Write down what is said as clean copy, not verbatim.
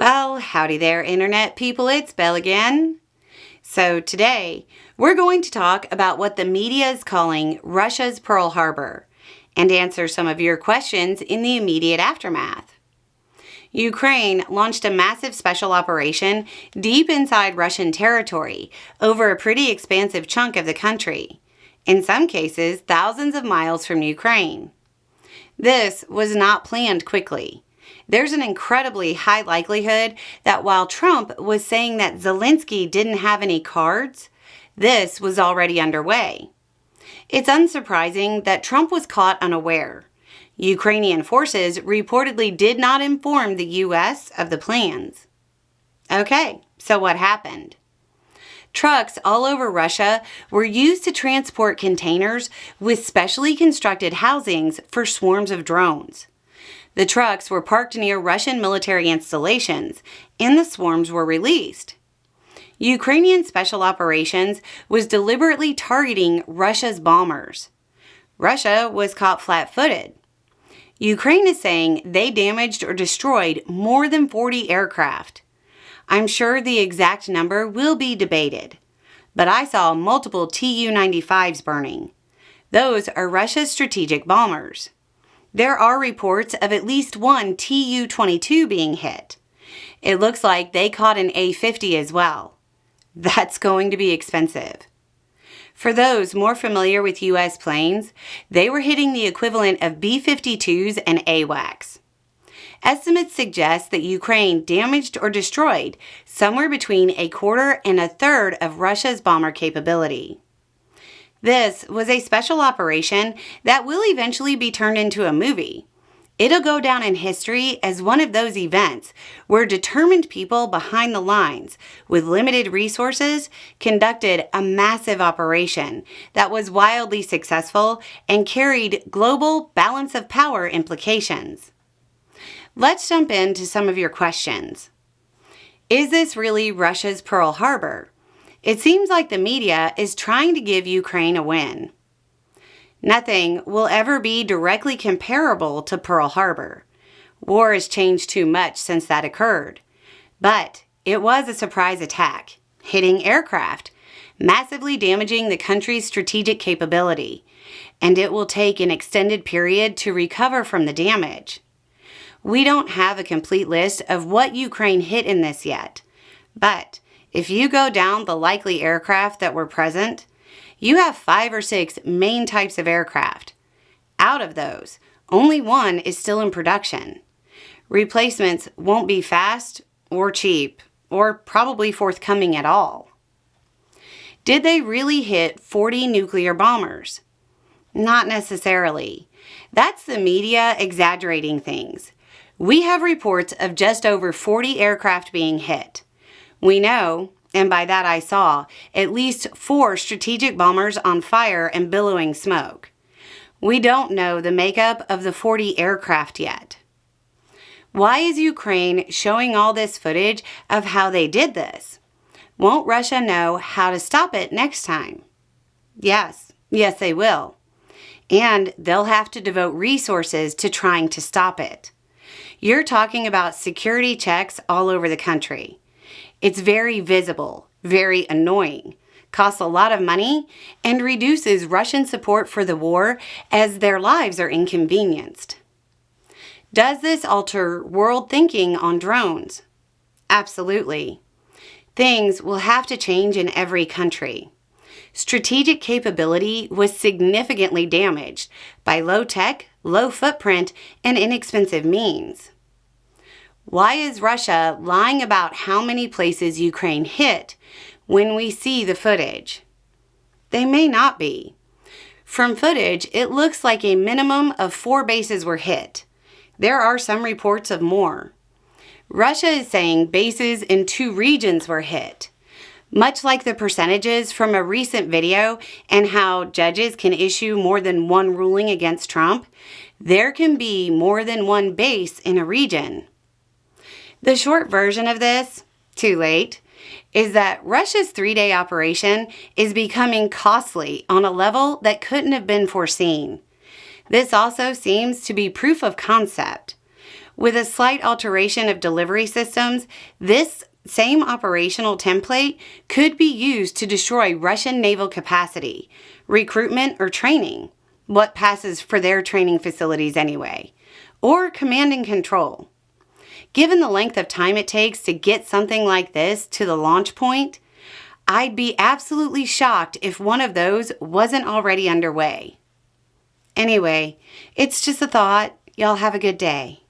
Well, howdy there, Internet people. It's Belle again. So today, we're going to talk about what the media is calling Russia's Pearl Harbor and answer some of your questions in the immediate aftermath. Ukraine launched a massive special operation deep inside Russian territory over a pretty expansive chunk of the country, in some cases thousands of miles from Ukraine. This was not planned quickly. There's an incredibly high likelihood that while Trump was saying that Zelensky didn't have any cards, this was already underway. It's unsurprising that Trump was caught unaware. Ukrainian forces reportedly did not inform the U.S. of the plans. Okay, so what happened? Trucks all over Russia were used to transport containers with specially constructed housings for swarms of drones. The trucks were parked near Russian military installations, and the swarms were released. Ukrainian Special Operations was deliberately targeting Russia's bombers. Russia was caught flat-footed. Ukraine is saying they damaged or destroyed more than 40 aircraft. I'm sure the exact number will be debated, but I saw multiple Tu-95s burning. Those are Russia's strategic bombers. There are reports of at least one Tu-22 being hit. It looks like they caught an A-50 as well. That's going to be expensive. For those more familiar with U.S. planes, they were hitting the equivalent of B-52s and AWACS. Estimates suggest that Ukraine damaged or destroyed somewhere between a quarter and a third of Russia's bomber capability. This was a special operation that will eventually be turned into a movie. It'll go down in history as one of those events where determined people behind the lines with limited resources conducted a massive operation that was wildly successful and carried global balance of power implications. Let's jump into some of your questions. Is this really Russia's Pearl Harbor? It seems like the media is trying to give Ukraine a win. Nothing will ever be directly comparable to Pearl Harbor. War has changed too much since that occurred. But it was a surprise attack, hitting aircraft, massively damaging the country's strategic capability, and it will take an extended period to recover from the damage. We don't have a complete list of what Ukraine hit in this yet, but if you go down the likely aircraft that were present, you have 5 or 6 main types of aircraft. Out of those, only one is still in production. Replacements won't be fast or cheap or probably forthcoming at all. Did they really hit 40 nuclear bombers? Not necessarily. That's the media exaggerating things. We have reports of just over 40 aircraft being hit. We know, and by that I saw, at least 4 strategic bombers on fire and billowing smoke. We don't know the makeup of the 40 aircraft yet. Why is Ukraine showing all this footage of how they did this? Won't Russia know how to stop it next time? Yes, they will. And they'll have to devote resources to trying to stop it. You're talking about security checks all over the country. It's very visible, very annoying, costs a lot of money, and reduces Russian support for the war as their lives are inconvenienced. Does this alter world thinking on drones? Absolutely. Things will have to change in every country. Strategic capability was significantly damaged by low-tech, low-footprint, and inexpensive means. Why is Russia lying about how many places Ukraine hit when we see the footage? They may not be. From footage, it looks like a minimum of 4 bases were hit. There are some reports of more. Russia is saying bases in 2 regions were hit. Much like the percentages from a recent video and how judges can issue more than one ruling against Trump, there can be more than one base in a region. The short version of this, too late, is that Russia's 3-day operation is becoming costly on a level that couldn't have been foreseen. This also seems to be proof of concept. With a slight alteration of delivery systems, this same operational template could be used to destroy Russian naval capacity, recruitment, or training. What passes for their training facilities anyway? Or command and control. Given the length of time it takes to get something like this to the launch point, I'd be absolutely shocked if one of those wasn't already underway. Anyway, it's just a thought. Y'all have a good day.